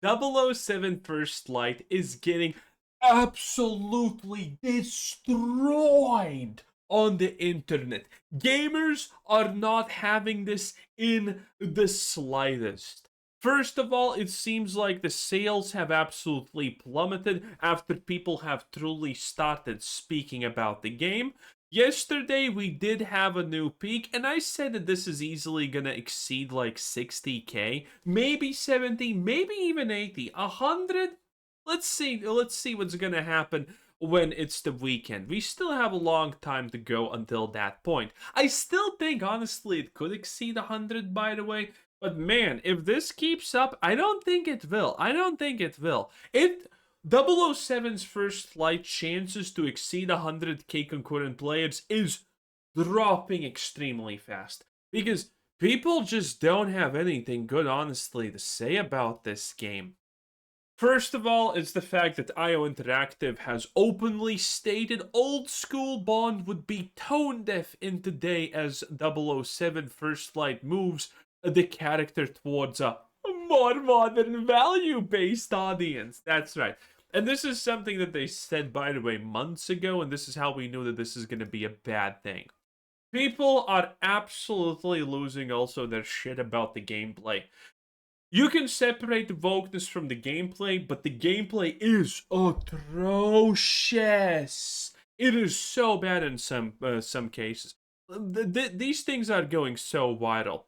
007 First Light is getting absolutely destroyed on the internet. Gamers are not having this in the slightest. First of all, it seems like the sales have absolutely plummeted after people have truly started speaking about the game. Yesterday, we did have a new peak, and I said that this is easily gonna exceed like 60k, maybe 70, maybe even 80, 100. Let's see what's gonna happen when it's the weekend. We still have a long time to go until that point. I still think, honestly, it could exceed 100, by the way. But man, if this keeps up, I don't think it will. I don't think it will. 007's First Light chances to exceed 100k concurrent players is dropping extremely fast. Because people just don't have anything good, honestly, to say about this game. First of all, it's the fact that IO Interactive has openly stated old school Bond would be tone deaf in today as 007 First Light moves the character towards a more modern value-based audience. That's right. And this is something that they said, by the way, months ago, and this is how we knew that this is going to be a bad thing. People are absolutely losing also their shit about the gameplay. You can separate the wokeness from the gameplay, but the gameplay is atrocious. It is so bad in some cases. These things are going so viral.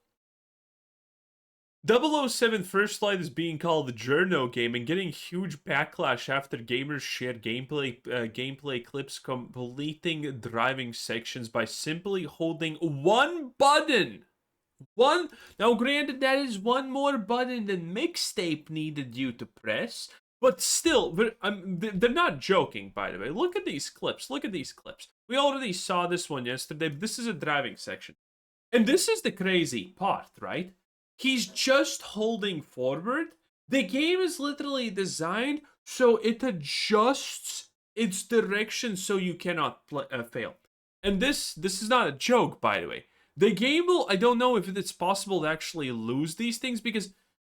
007 First Light is being called the Journo game and getting huge backlash after gamers shared gameplay clips completing driving sections by simply holding one button. Now granted, that is one more button than Mixtape needed you to press, but still, they're not joking, by the way. Look at these clips. We already saw this one yesterday. This is a driving section. And this is the crazy part, right? He's just holding forward. The game is literally designed so it adjusts its direction so you cannot fail. And this is not a joke, by the way. The game will, I don't know if it's possible to actually lose these things because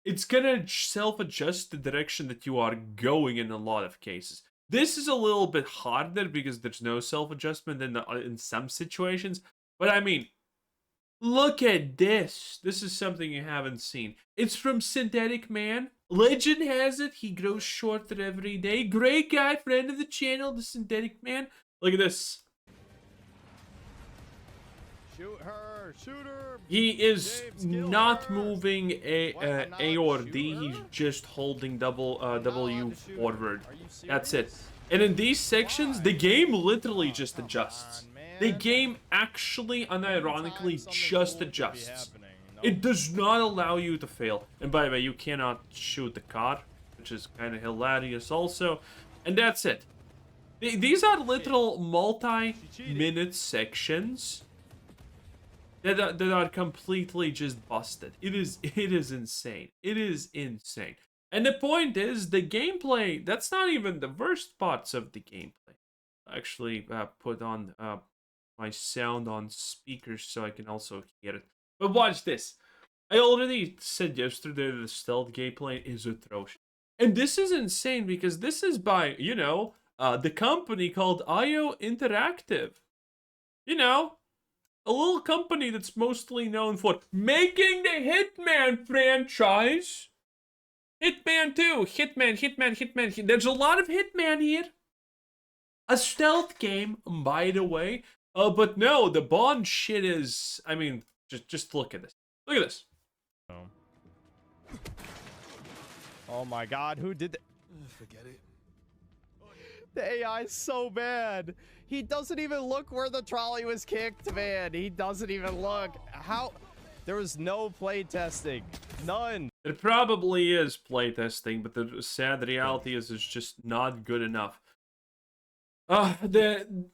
it's gonna self-adjust the direction that you are going in a lot of cases. This is a little bit harder because there's no self-adjustment in some situations. But I mean, look at this. This is something you haven't seen. It's from Synthetic Man. Legend has it, he grows shorter every day. Great guy, friend of the channel, the Synthetic Man. Look at this. Shoot her! Shoot her! He is James, not her. moving A or D. He's just holding W forward. That's it. And in these sections, the game literally just adjusts. The game actually, unironically, just adjusts. It does not allow you to fail. And by the way, you cannot shoot the car, which is kind of hilarious also. And that's it. These are literal multi-minute sections that are completely just busted. It is insane. It is insane. And the point is, the gameplay, that's not even the worst parts of the gameplay. I actually put on my sound on speakers so I can also hear it. But watch this. I already said yesterday that the stealth gameplay is atrocious. And this is insane because this is by, you know, the company called IO Interactive. You know, a little company that's mostly known for making the Hitman franchise. Hitman 2, Hitman. There's a lot of Hitman here. A stealth game, by the way. But no, the Bond shit is, I mean, just look at this. Look at this. Oh my god, who did that? Forget it. The AI is so bad. He doesn't even look where the trolley was kicked, man. He doesn't even look. How? There was no play testing. None. It probably is playtesting, but the sad reality is it's just not good enough. The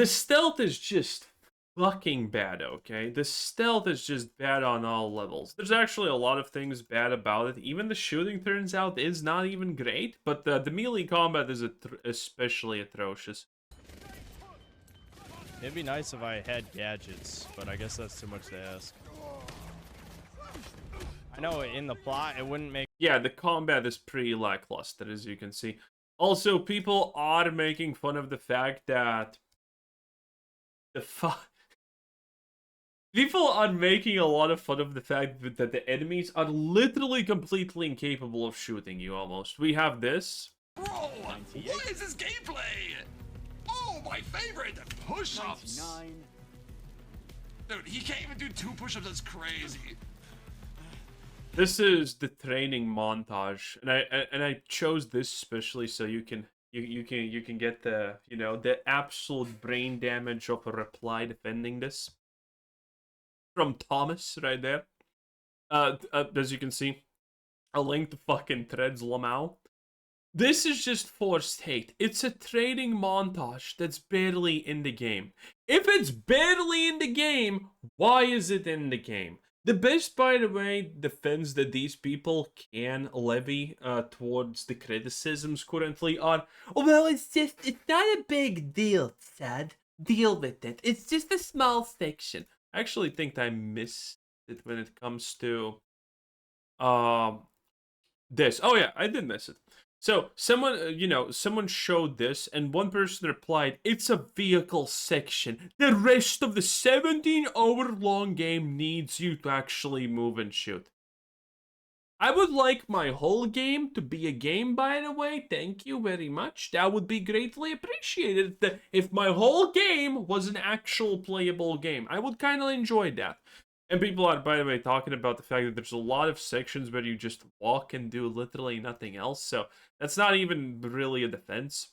stealth is just fucking bad, okay? The stealth is just bad on all levels. There's actually a lot of things bad about it. Even the shooting, turns out, is not even great, but the melee combat is especially atrocious. It'd be nice if I had gadgets, but I guess that's too much to ask. I know in the plot it wouldn't make. Yeah, the combat is pretty lackluster, as you can see. Also, people are making fun of the fact that people are making a lot of fun of the fact that the enemies are literally completely incapable of shooting you. Almost. We have this. Bro, what is this gameplay? Oh, my favorite, push-ups. Dude, he can't even do 2 push-ups. That's crazy. This is the training montage, and I chose this especially so you can get the the absolute brain damage of a reply defending this from Thomas right there. As you can see, a link to fucking Threads Lamau. This is just forced hate. It's a training montage that's barely in the game. If it's barely in the game, why is it in the game? The best, by the way, defense that these people can levy towards the criticisms currently are, oh, well, it's not a big deal, Sad. Deal with it. It's just a small section. I actually think I missed it when it comes to this. Oh yeah, I did miss it. So someone showed this, and one person replied, "It's a vehicle section. The rest of the 17-hour-long game needs you to actually move and shoot." I would like my whole game to be a game, by the way. Thank you very much. That would be greatly appreciated if my whole game was an actual playable game. I would kind of enjoy that. And people are, by the way, talking about the fact that there's a lot of sections where you just walk and do literally nothing else. So that's not even really a defense.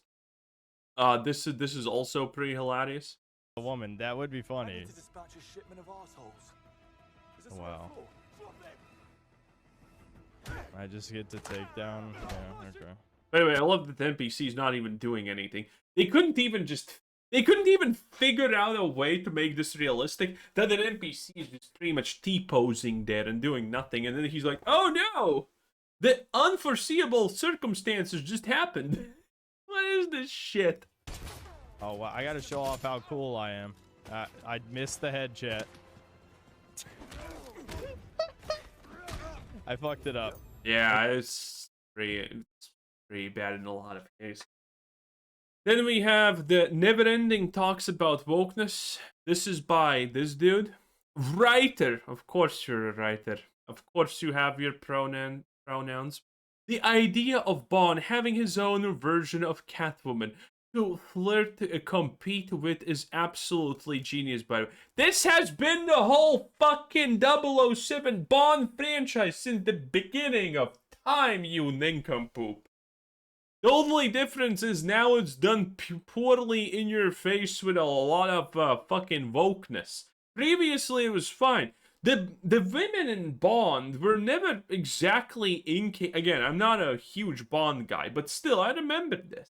This is also pretty hilarious. A woman, that would be funny. Wow. I just get to take down. Yeah, okay. By the way, I love that the NPC's not even doing anything. They couldn't even figure out a way to make this realistic, that an NPC is just pretty much T-posing there and doing nothing, and then he's like, oh no! The unforeseeable circumstances just happened. What is this shit? Oh, wow, I gotta show off how cool I am. I missed the head, chat. I fucked it up. Yeah, it's pretty bad in a lot of cases. Then we have the never-ending talks about wokeness. This is by this dude. Writer. Of course you're a writer. Of course you have your pronouns. The idea of Bond having his own version of Catwoman to flirt, compete with is absolutely genius, by the way. This has been the whole fucking 007 Bond franchise since the beginning of time, you nincompoop. The only difference is now it's done poorly in your face with a lot of fucking wokeness. Previously, it was fine. The women in Bond were never exactly again, I'm not a huge Bond guy, but still, I remember this.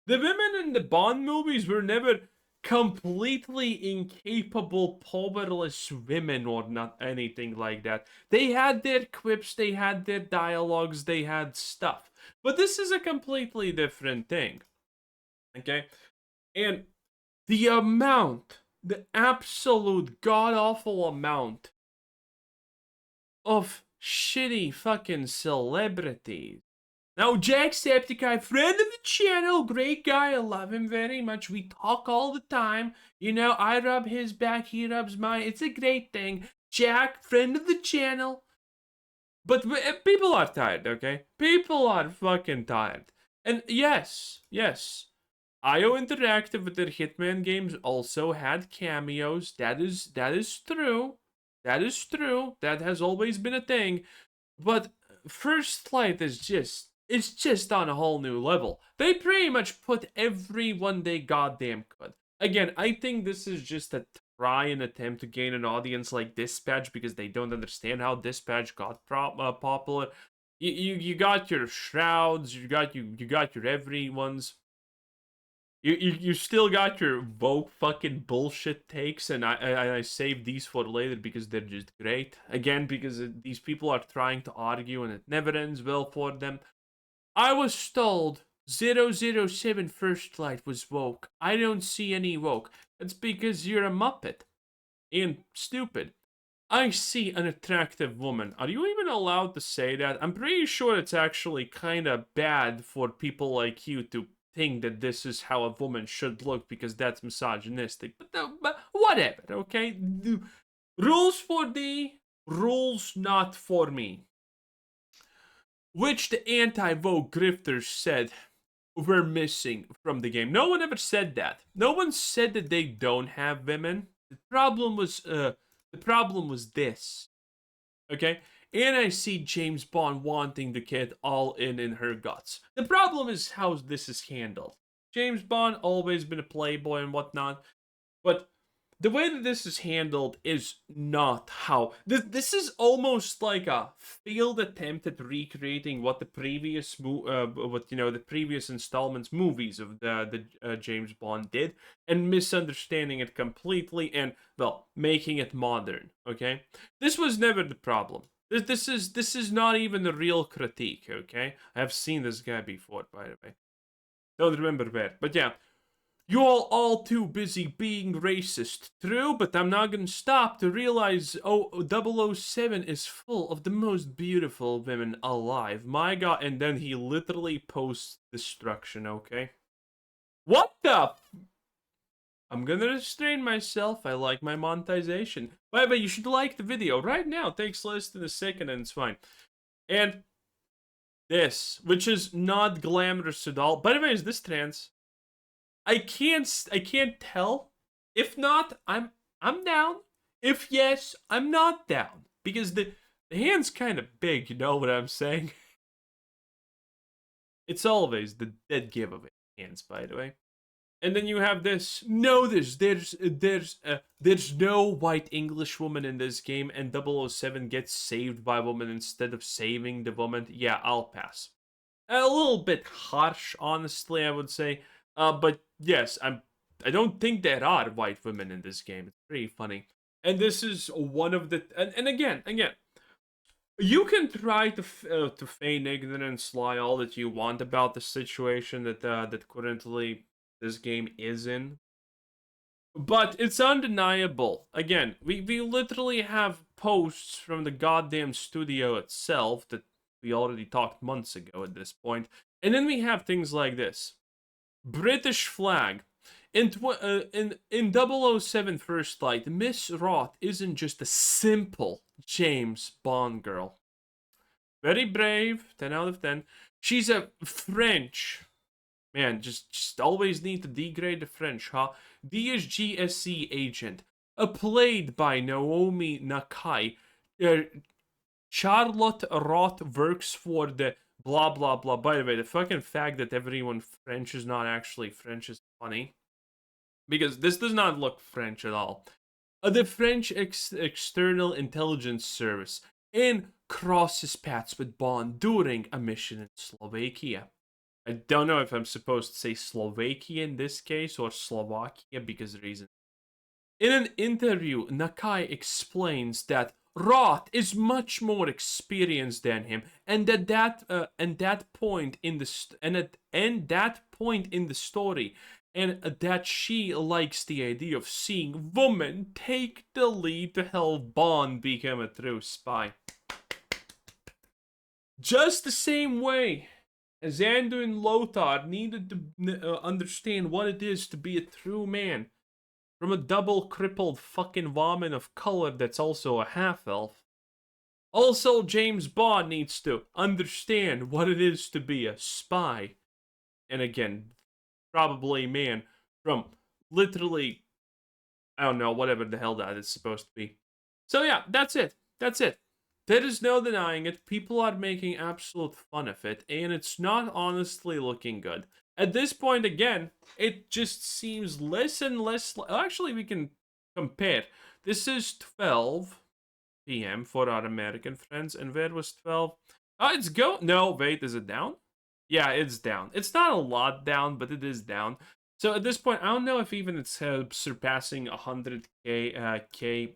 The women in the Bond movies were never completely incapable, powerless women or not anything like that. They had their quips, they had their dialogues, they had stuff. But this is a completely different thing. Okay? And the absolute god-awful amount of shitty fucking celebrities. Now, Jacksepticeye, friend of the channel, great guy, I love him very much. We talk all the time. You know, I rub his back, he rubs mine. It's a great thing. Jack, friend of the channel. But people are tired, okay? People are fucking tired. And yes, IO Interactive with their Hitman games also had cameos. That is true. That is true. That has always been a thing. But First Light is just on a whole new level. They pretty much put everyone they goddamn could. Again, I think this is just a try and attempt to gain an audience like Dispatch because they don't understand how Dispatch got popular. You got your Shrouds, you got your everyone's. You still got your woke fucking bullshit takes, and I saved these for later because they're just great. Again, because these people are trying to argue and it never ends well for them. I was told 007 First Light was woke. I don't see any woke. That's because you're a muppet. And stupid. I see an attractive woman. Are you even allowed to say that? I'm pretty sure it's actually kind of bad for people like you to think that this is how a woman should look because that's misogynistic. But whatever, okay? Rules for thee, rules not for me. Which the anti-Vogue grifters said were missing from the game. No one ever said that. No one said that they don't have women. The problem was this. Okay? And I see James Bond wanting the kid all in her guts. The problem is how this is handled. James Bond always been a playboy and whatnot, but the way that this is handled is not how. This is almost like a failed attempt at recreating what the previous the previous installments movies of the James Bond did, and misunderstanding it completely and well making it modern. Okay, this was never the problem. This is not even a real critique. Okay, I have seen this guy before, by the way. Don't remember where, but yeah. You're all too busy being racist. True, but I'm not gonna stop to realize 007 is full of the most beautiful women alive. My god, and then he literally posts destruction, okay? What the I'm gonna restrain myself. I like my monetization. By the way, you should like the video right now. It takes less than a second and it's fine. And this, which is not glamorous at all. By the way, is this trans? I can't tell. If not, I'm down. If yes, I'm not down. Because the hand's kind of big, you know what I'm saying? It's always the dead giveaway hands, by the way. And then you have this. No, there's no white English woman in this game, and 007 gets saved by a woman instead of saving the woman. Yeah, I'll pass. A little bit harsh, honestly, I would say. But yes, I don't think there are white women in this game. It's pretty funny. And this is one of the and again, you can try to feign ignorance, lie all that you want about the situation that currently this game is in. But it's undeniable. Again, we literally have posts from the goddamn studio itself that we already talked months ago at this point. And then we have things like this. British flag. In 007 First Light, Miss Roth isn't just a simple James Bond girl. Very brave, 10 out of 10. She's a French. Man, just always need to degrade the French, huh? DSGSC agent. Played by Naomi Nakai. Charlotte Roth works for the blah blah blah. By the way, the fucking fact that everyone French is not actually French is funny. Because this does not look French at all. The French External Intelligence Service and crosses paths with Bond during a mission in Slovakia. I don't know if I'm supposed to say Slovakia in this case or Slovakia because of reason. In an interview, Nakai explains that Roth is much more experienced than him, and that point in the story, and that she likes the idea of seeing women take the lead to help Bond become a true spy. Just the same way as Anduin Lothar needed to understand what it is to be a true man. From a double crippled fucking vomit of color that's also a half-elf. Also, James Bond needs to understand what it is to be a spy. And again, probably, man, from literally, I don't know, whatever the hell that is supposed to be. So yeah, that's it. That's it. There is no denying it. People are making absolute fun of it, and it's not honestly looking good. At this point, again, it just seems less and less. Actually, we can compare. This is 12 p.m. for our American friends, and where was 12? Oh, it's go. No, wait, is it down? Yeah, it's down. It's not a lot down, but it is down. So at this point, I don't know if even it's surpassing 100k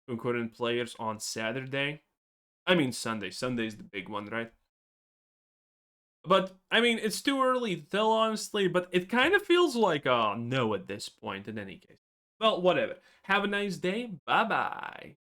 concurrent players on Saturday. I mean Sunday. Sunday's the big one, right? But, I mean, it's too early to tell, honestly, but it kind of feels like a no at this point, in any case. Well, whatever. Have a nice day. Bye-bye.